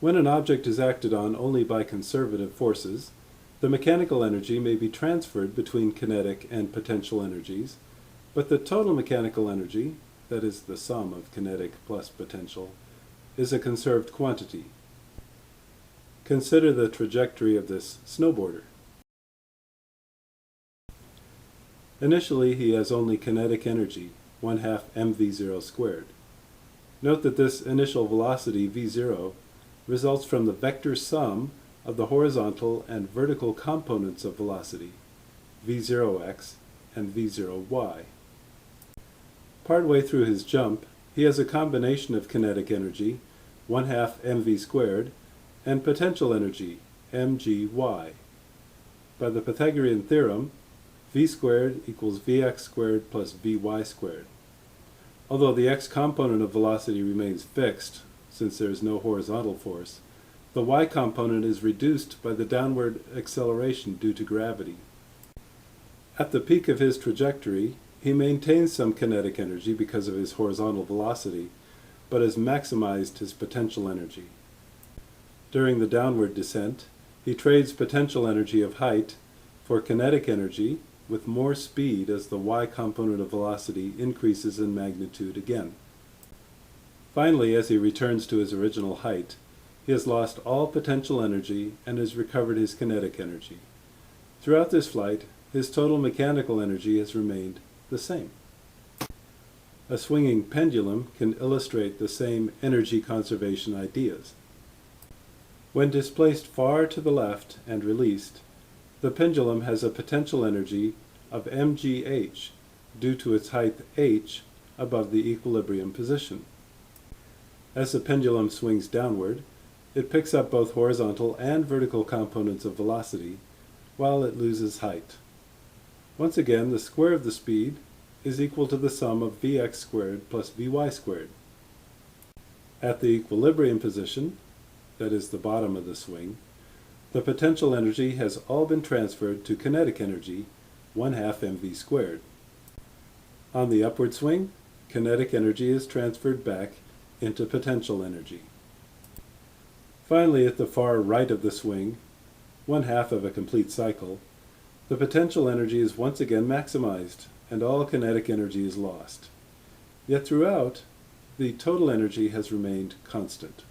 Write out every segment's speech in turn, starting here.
When an object is acted on only by conservative forces, the mechanical energy may be transferred between kinetic and potential energies, but the total mechanical energy, that is the sum of kinetic plus potential, is a conserved quantity. Consider the trajectory of this snowboarder. Initially, he has only kinetic energy, 1/2 mv0 squared. Note that this initial velocity v0 results from the vector sum of the horizontal and vertical components of velocity, v0x and v0y. Partway through his jump, he has a combination of kinetic energy, 1/2 mv squared, and potential energy, mgy. By the Pythagorean theorem, v squared equals vx squared plus vy squared. Although the x component of velocity remains fixed, since there is no horizontal force, the y component is reduced by the downward acceleration due to gravity. At the peak of his trajectory, he maintains some kinetic energy because of his horizontal velocity, but has maximized his potential energy. During the downward descent, he trades potential energy of height for kinetic energy with more speed as the y component of velocity increases in magnitude again. Finally, as he returns to his original height, he has lost all potential energy and has recovered his kinetic energy. Throughout this flight, his total mechanical energy has remained the same. A swinging pendulum can illustrate the same energy conservation ideas. When displaced far to the left and released, the pendulum has a potential energy of mgh due to its height h above the equilibrium position. As the pendulum swings downward, it picks up both horizontal and vertical components of velocity while it loses height. Once again, the square of the speed is equal to the sum of vx squared plus vy squared. At the equilibrium position, that is the bottom of the swing, the potential energy has all been transferred to kinetic energy, 1/2 mv squared. On the upward swing, kinetic energy is transferred back into potential energy. Finally, at the far right of the swing, 1/2 of a complete cycle, the potential energy is once again maximized, and all kinetic energy is lost. Yet throughout, the total energy has remained constant.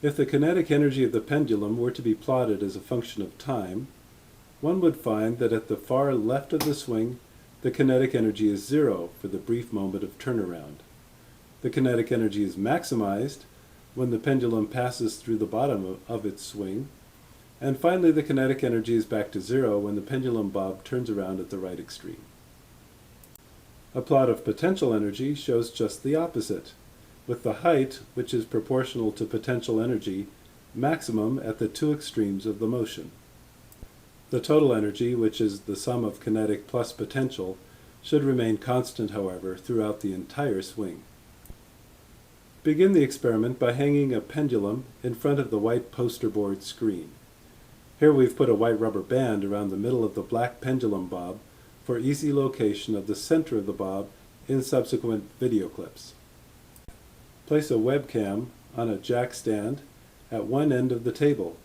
If the kinetic energy of the pendulum were to be plotted as a function of time, one would find that at the far left of the swing, the kinetic energy is 0 for the brief moment of turnaround. The kinetic energy is maximized when the pendulum passes through the bottom of its swing, and finally the kinetic energy is back to 0 when the pendulum bob turns around at the right extreme. A plot of potential energy shows just the opposite, with the height, which is proportional to potential energy, maximum at the two extremes of the motion. The total energy, which is the sum of kinetic plus potential, should remain constant, however, throughout the entire swing. Begin the experiment by hanging a pendulum in front of the white poster board screen. Here we've put a white rubber band around the middle of the black pendulum bob for easy location of the center of the bob in subsequent video clips. Place a webcam on a jack stand at one end of the table.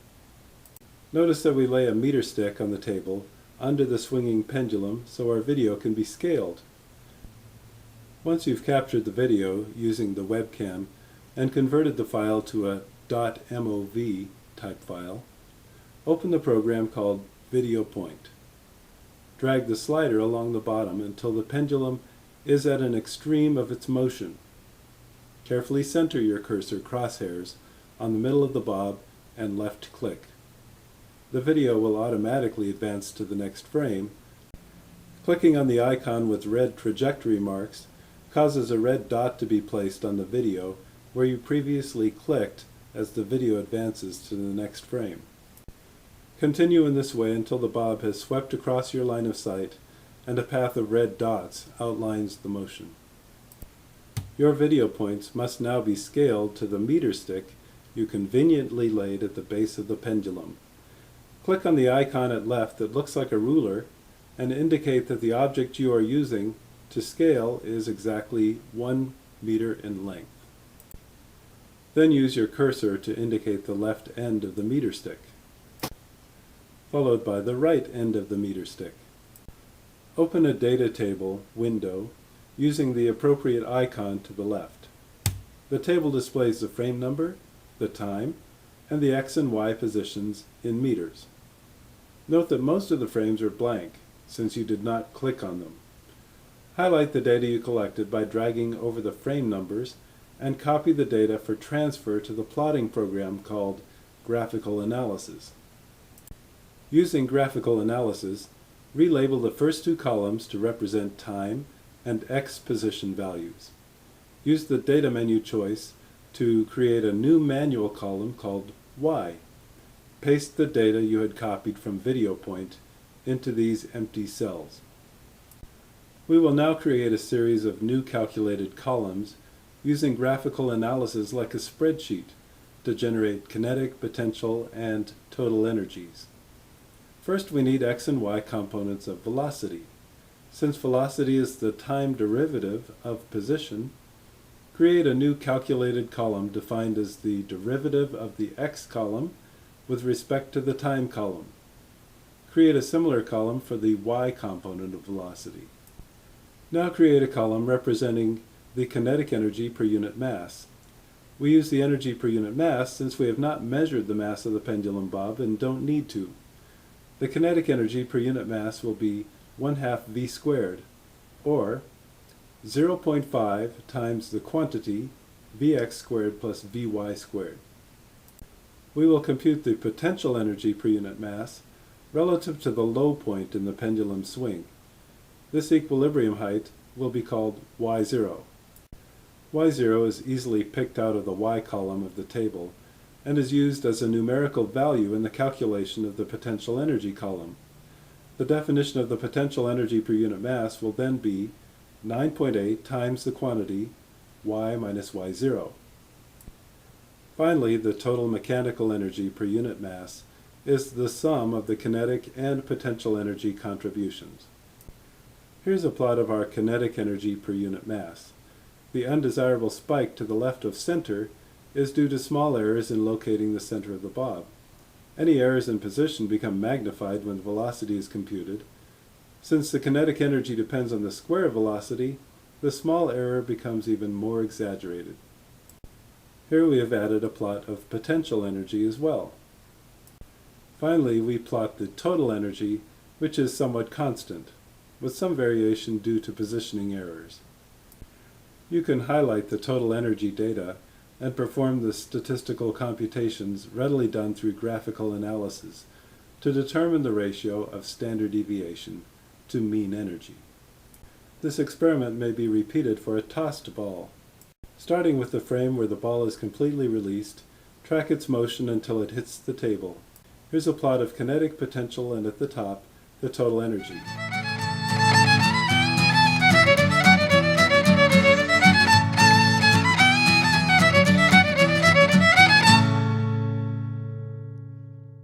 Notice that we lay a meter stick on the table under the swinging pendulum so our video can be scaled. Once you've captured the video using the webcam and converted the file to a .mov type file, open the program called Video Point. Drag the slider along the bottom until the pendulum is at an extreme of its motion. Carefully center your cursor crosshairs on the middle of the bob and left click. The video will automatically advance to the next frame. Clicking on the icon with red trajectory marks causes a red dot to be placed on the video where you previously clicked as the video advances to the next frame. Continue in this way until the bob has swept across your line of sight and a path of red dots outlines the motion. Your video points must now be scaled to the meter stick you conveniently laid at the base of the pendulum. Click on the icon at left that looks like a ruler and indicate that the object you are using to scale is exactly 1 meter in length. Then use your cursor to indicate the left end of the meter stick, followed by the right end of the meter stick. Open a data table window using the appropriate icon to the left. The table displays the frame number, the time, and the X and Y positions in meters. Note that most of the frames are blank, since you did not click on them. Highlight the data you collected by dragging over the frame numbers and copy the data for transfer to the plotting program called Graphical Analysis. Using Graphical Analysis, relabel the first two columns to represent time and X position values. Use the Data menu choice to create a new manual column called Y. Paste the data you had copied from Video Point into these empty cells. We will now create a series of new calculated columns using graphical analysis like a spreadsheet to generate kinetic, potential, and total energies. First, we need X and Y components of velocity. Since velocity is the time derivative of position, create a new calculated column defined as the derivative of the X column with respect to the time column. Create a similar column for the Y component of velocity. Now create a column representing the kinetic energy per unit mass. We use the energy per unit mass since we have not measured the mass of the pendulum bob and don't need to. The kinetic energy per unit mass will be 1/2 v squared, or 0.5 times the quantity Vx squared plus Vy squared. We will compute the potential energy per unit mass relative to the low point in the pendulum swing. This equilibrium height will be called y0. y0 is easily picked out of the y column of the table and is used as a numerical value in the calculation of the potential energy column. The definition of the potential energy per unit mass will then be 9.8 times the quantity y minus y0. Finally, the total mechanical energy per unit mass is the sum of the kinetic and potential energy contributions. Here's a plot of our kinetic energy per unit mass. The undesirable spike to the left of center is due to small errors in locating the center of the bob. Any errors in position become magnified when velocity is computed. Since the kinetic energy depends on the square velocity, the small error becomes even more exaggerated. Here we have added a plot of potential energy as well. Finally, we plot the total energy, which is somewhat constant, with some variation due to positioning errors. You can highlight the total energy data and perform the statistical computations readily done through graphical analysis to determine the ratio of standard deviation to mean energy. This experiment may be repeated for a tossed ball. Starting with the frame where the ball is completely released, track its motion until it hits the table. Here's a plot of kinetic potential and at the top, the total energy.